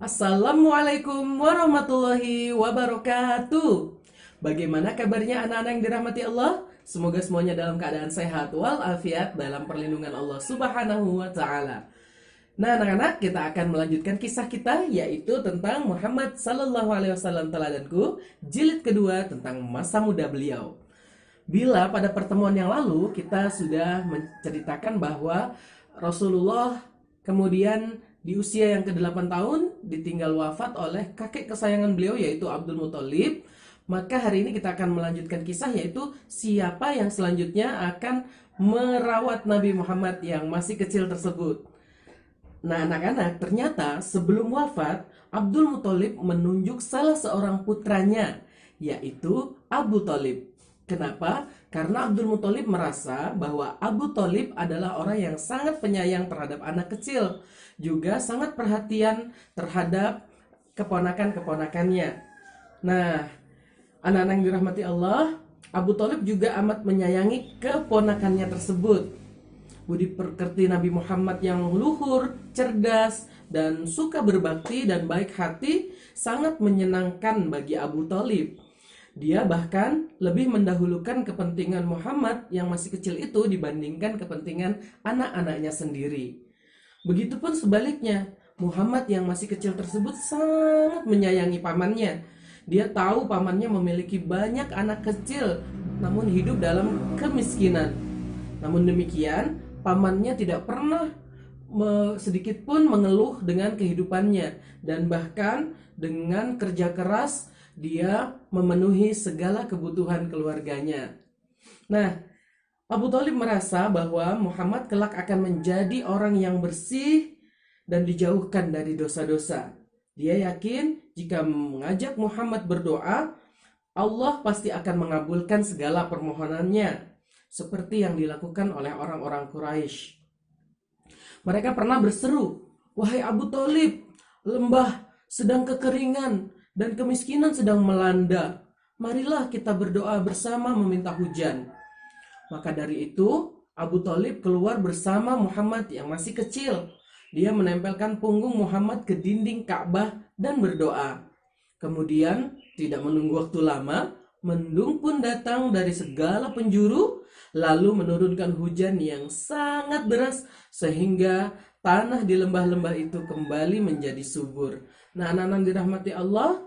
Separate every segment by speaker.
Speaker 1: Assalamualaikum warahmatullahi wabarakatuh. Bagaimana kabarnya anak-anak yang dirahmati Allah? Semoga semuanya dalam keadaan sehat walafiat dalam perlindungan Allah Subhanahu wa taala. Nah, anak-anak, kita akan melanjutkan kisah kita yaitu tentang Muhammad sallallahu alaihi wasallam teladanku, jilid kedua tentang masa muda beliau. Bila pada pertemuan yang lalu kita sudah menceritakan bahwa Rasulullah kemudian di usia yang ke-8 tahun ditinggal wafat oleh kakek kesayangan beliau yaitu Abdul Muthalib. Maka hari ini kita akan melanjutkan kisah yaitu siapa yang selanjutnya akan merawat Nabi Muhammad yang masih kecil tersebut. Nah, anak-anak, ternyata sebelum wafat Abdul Muthalib menunjuk salah seorang putranya yaitu Abu Thalib. Kenapa? Karena Abdul Muthalib merasa bahwa Abu Thalib adalah orang yang sangat penyayang terhadap anak kecil, juga sangat perhatian terhadap keponakan-keponakannya. Nah, anak-anak yang dirahmati Allah, Abu Thalib juga amat menyayangi keponakannya tersebut. Budi pekerti Nabi Muhammad yang luhur, cerdas, dan suka berbakti dan baik hati sangat menyenangkan bagi Abu Thalib. Dia bahkan lebih mendahulukan kepentingan Muhammad yang masih kecil itu dibandingkan kepentingan anak-anaknya sendiri. Begitupun sebaliknya, Muhammad yang masih kecil tersebut sangat menyayangi pamannya. Dia tahu pamannya memiliki banyak anak kecil, namun hidup dalam kemiskinan. Namun demikian, pamannya tidak pernah sedikit pun mengeluh dengan kehidupannya, dan bahkan dengan kerja keras dia memenuhi segala kebutuhan keluarganya. Nah, Abu Thalib merasa bahwa Muhammad kelak akan menjadi orang yang bersih dan dijauhkan dari dosa-dosa. Dia yakin jika mengajak Muhammad berdoa, Allah pasti akan mengabulkan segala permohonannya, seperti yang dilakukan oleh orang-orang Quraisy. Mereka pernah berseru, "Wahai Abu Thalib, lembah sedang kekeringan dan kemiskinan sedang melanda. Marilah kita berdoa bersama meminta hujan." Maka dari itu, Abu Thalib keluar bersama Muhammad yang masih kecil. Dia menempelkan punggung Muhammad ke dinding Ka'bah dan berdoa. Kemudian, tidak menunggu waktu lama, mendung pun datang dari segala penjuru, lalu menurunkan hujan yang sangat deras sehingga tanah di lembah-lembah itu kembali menjadi subur. Nah, anak-anak dirahmati Allah,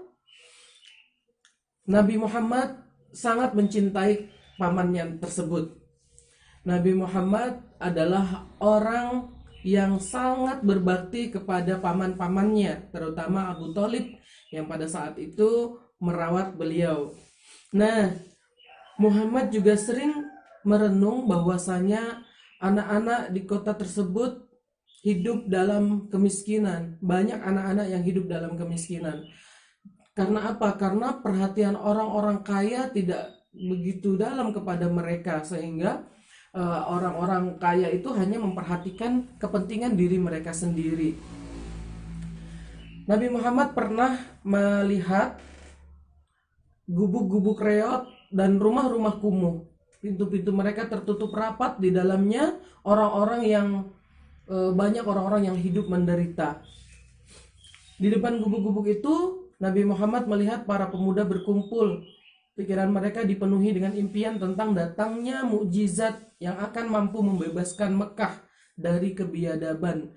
Speaker 1: Nabi Muhammad sangat mencintai pamannya tersebut. Nabi Muhammad adalah orang yang sangat berbakti kepada paman-pamannya, terutama Abu Thalib yang pada saat itu merawat beliau. Nah, Muhammad juga sering merenung bahwasanya anak-anak di kota tersebut hidup dalam kemiskinan. Banyak anak-anak yang hidup dalam kemiskinan. Karena apa? Karena perhatian orang-orang kaya tidak begitu dalam kepada mereka, sehingga orang-orang kaya itu hanya memperhatikan kepentingan diri mereka sendiri. Nabi Muhammad pernah melihat gubuk-gubuk reot dan rumah-rumah kumuh. Pintu-pintu mereka tertutup rapat, di dalamnya banyak orang-orang yang hidup menderita. Di depan gubuk-gubuk itu, Nabi Muhammad melihat para pemuda berkumpul. Pikiran mereka dipenuhi dengan impian tentang datangnya mukjizat yang akan mampu membebaskan Mekah dari kebiadaban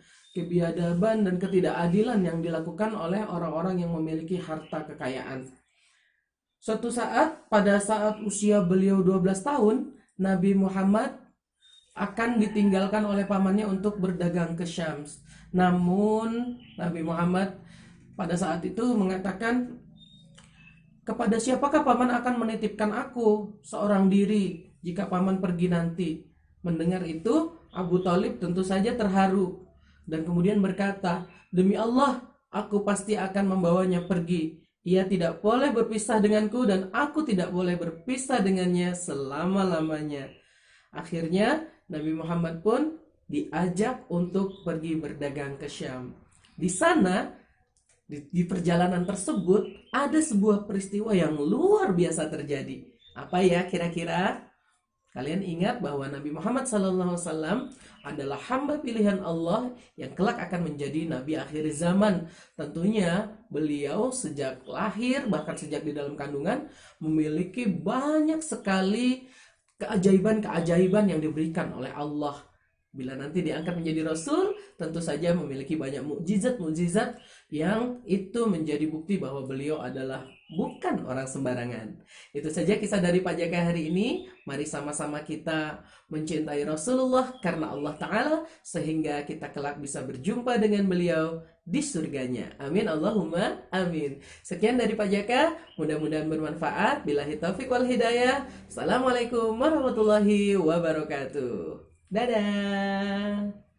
Speaker 1: dan ketidakadilan yang dilakukan oleh orang-orang yang memiliki harta kekayaan. Suatu saat, pada saat usia beliau 12 tahun, Nabi Muhammad akan ditinggalkan oleh pamannya untuk berdagang ke Syams. Namun, Nabi Muhammad pada saat itu mengatakan, "Kepada siapakah paman akan menitipkan aku seorang diri jika paman pergi nanti?" Mendengar itu, Abu Thalib tentu saja terharu dan kemudian berkata, "Demi Allah, aku pasti akan membawanya pergi. Ia tidak boleh berpisah denganku dan aku tidak boleh berpisah dengannya selama-lamanya." Akhirnya Nabi Muhammad pun diajak untuk pergi berdagang ke Syam. Di sana, di perjalanan tersebut ada sebuah peristiwa yang luar biasa terjadi. Apa ya kira-kira? Kalian ingat bahwa Nabi Muhammad SAW adalah hamba pilihan Allah yang kelak akan menjadi Nabi akhir zaman. Tentunya beliau sejak lahir, bahkan sejak di dalam kandungan, memiliki banyak sekali keajaiban-keajaiban yang diberikan oleh Allah. Bila nanti diangkat menjadi Rasul, tentu saja memiliki banyak mukjizat-mukjizat yang itu menjadi bukti bahwa beliau adalah bukan orang sembarangan. Itu saja kisah dari Pak Jaka hari ini. Mari sama-sama kita mencintai Rasulullah karena Allah Ta'ala, sehingga kita kelak bisa berjumpa dengan beliau di surganya. Amin Allahumma amin. Sekian dari Pak Jaka, mudah-mudahan bermanfaat. Billahi taufiq wal hidayah. Assalamualaikum warahmatullahi wabarakatuh. Dadah.